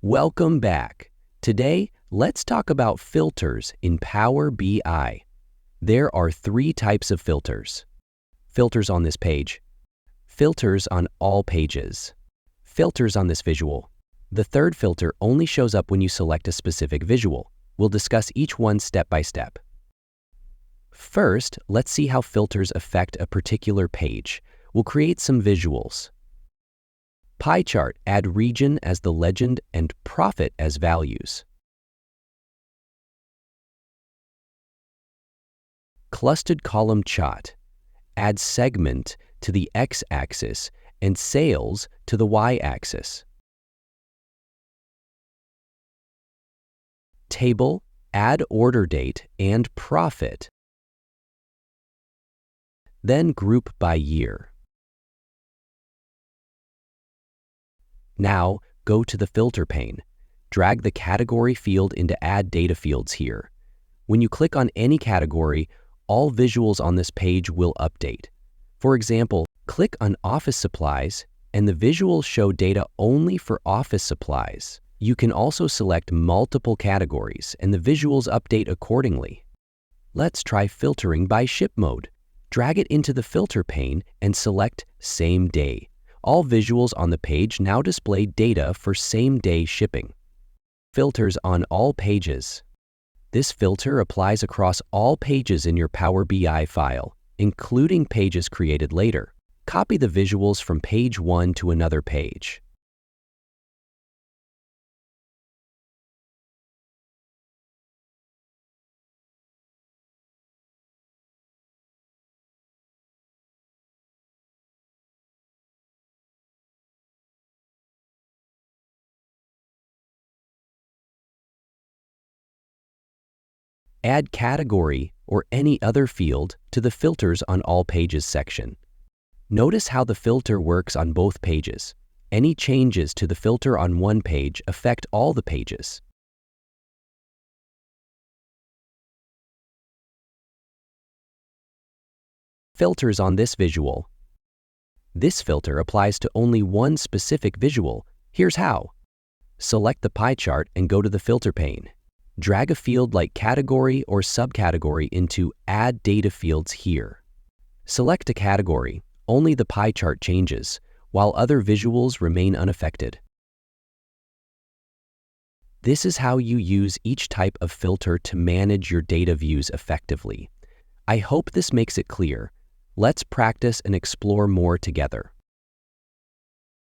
Welcome back. Today, let's talk about filters in Power BI. There are three types of filters. Filters on this page, filters on all pages, filters on this visual. The third filter only shows up when you select a specific visual. We'll discuss each one step by step. First, let's see how filters affect a particular page. We'll create some visuals. Pie chart, add region as the legend and profit as values. Clustered column chart, add segment to the x-axis and sales to the y-axis. Table, add order date and profit. Then group by year. Now, go to the filter pane. Drag the category field into Add Data Fields here. When you click on any category, all visuals on this page will update. For example, click on Office Supplies, and the visuals show data only for office supplies. You can also select multiple categories, and the visuals update accordingly. Let's try filtering by ship mode. Drag it into the filter pane and select Same Day. All visuals on the page now display data for same-day shipping. Filters on all pages. This filter applies across all pages in your Power BI file, including pages created later. Copy the visuals from page 1 to another page. Add category or any other field to the Filters on All Pages section. Notice how the filter works on both pages. Any changes to the filter on one page affect all the pages. Filters on this visual. This filter applies to only one specific visual. Here's how. Select the pie chart and go to the filter pane. Drag a field like category or subcategory into Add Data Fields here. Select a category. Only the pie chart changes, while other visuals remain unaffected. This is how you use each type of filter to manage your data views effectively. I hope this makes it clear. Let's practice and explore more together.